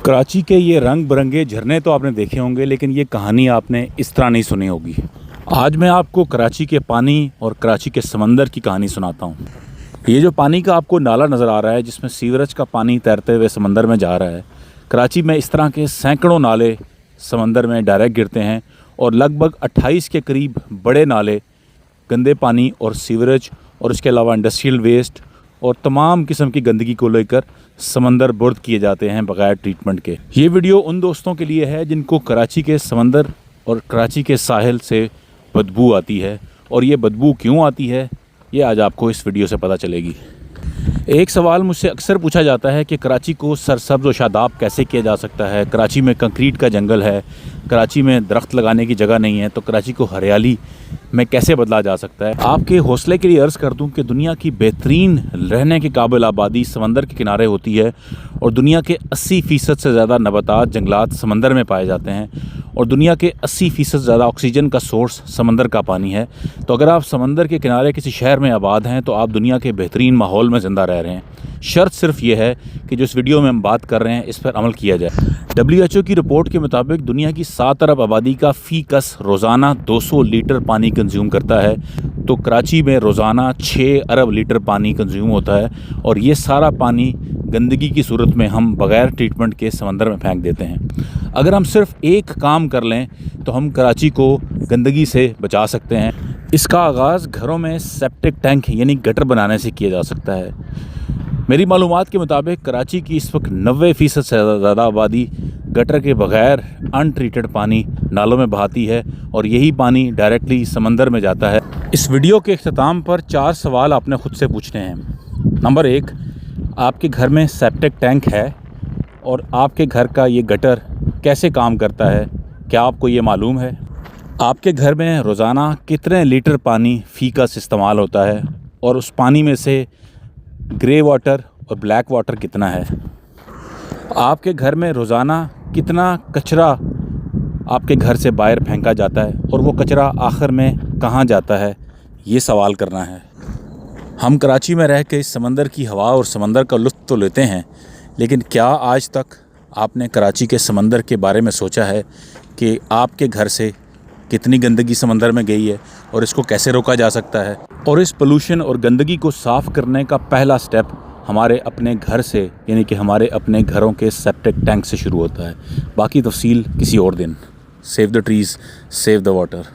कराची के ये रंग बिरंगे झरने तो आपने देखे होंगे, लेकिन ये कहानी आपने इस तरह नहीं सुनी होगी। आज मैं आपको कराची के पानी और कराची के समंदर की कहानी सुनाता हूँ। ये जो पानी का आपको नाला नज़र आ रहा है, जिसमें सीवरेज का पानी तैरते हुए समंदर में जा रहा है, कराची में इस तरह के सैकड़ों नाले समंदर में डायरेक्ट गिरते हैं और लगभग 28 के करीब बड़े नाले गंदे पानी और सीवरेज और उसके अलावा इंडस्ट्रियल वेस्ट और तमाम किस्म की गंदगी को लेकर समंदर बुर्द किए जाते हैं बग़ैर ट्रीटमेंट के। ये वीडियो उन दोस्तों के लिए है जिनको कराची के समंदर और कराची के साहिल से बदबू आती है, और ये बदबू क्यों आती है ये आज आपको इस वीडियो से पता चलेगी। एक सवाल मुझसे अक्सर पूछा जाता है कि कराची को सरसब्ज़ और शादाब कैसे किया जा सकता है। कराची में कंक्रीट का जंगल है, कराची में दरख्त लगाने की जगह नहीं है, तो कराची को हरियाली में कैसे बदला जा सकता है। आपके हौसले के लिए अर्ज़ कर दूं कि दुनिया की बेहतरीन रहने के काबिल आबादी समंदर के किनारे होती है और दुनिया के 80% से ज़्यादा नबातात जंगलात समंदर में पाए जाते हैं और दुनिया के 80% ज़्यादा ऑक्सीजन का सोर्स समंदर का पानी है। तो अगर आप समंदर के किनारे किसी शहर में आबाद हैं तो आप दुनिया के बेहतरीन माहौल में ज़िंदा रह रहे हैं। शर्त सिर्फ ये है कि जो इस वीडियो में हम बात कर रहे हैं इस पर अमल किया जाए। WHO की रिपोर्ट के मुताबिक दुनिया की 7 अरब आबादी का फ़ी कस रोज़ाना 200 लीटर पानी कंज्यूम करता है, तो कराची में रोज़ाना 6 अरब लीटर पानी कंज्यूम होता है और ये सारा पानी गंदगी की सूरत में हम बग़ैर ट्रीटमेंट के समंदर में फेंक देते हैं। अगर हम सिर्फ एक काम कर लें तो हम कराची को गंदगी से बचा सकते हैं। इसका आगाज़ घरों में सेप्टिक टैंक यानी गटर बनाने से किया जा सकता है। मेरी मालूमात के मुताबिक कराची की इस वक्त 90% से ज़्यादा आबादी गटर के बग़ैर अनट्रीटेड पानी नालों में बहाती है और यही पानी डायरेक्टली समंदर में जाता है। इस वीडियो के अख्ताम पर 4 सवाल आपने ख़ुद से पूछने हैं। नंबर 1, आपके घर में सेप्टिक टैंक है और आपके घर का ये गटर कैसे काम करता है, क्या आपको ये मालूम है? आपके घर में रोज़ाना कितने लीटर पानी फ़ी कस इस्तेमाल होता है और उस पानी में से ग्रे वाटर और ब्लैक वाटर कितना है? आपके घर में रोज़ाना कितना कचरा आपके घर से बाहर फेंका जाता है और वो कचरा आखिर में कहाँ जाता है, ये सवाल करना है। हम कराची में रह के इस समंदर की हवा और समंदर का लुत्फ़ तो लेते हैं, लेकिन क्या आज तक आपने कराची के समंदर के बारे में सोचा है कि आपके घर से कितनी गंदगी समंदर में गई है और इसको कैसे रोका जा सकता है? और इस पोल्यूशन और गंदगी को साफ़ करने का पहला स्टेप हमारे अपने घर से, यानी कि हमारे अपने घरों के सेप्टिक टैंक से शुरू होता है। बाकी तफसील किसी और दिन। Save the trees, save the water.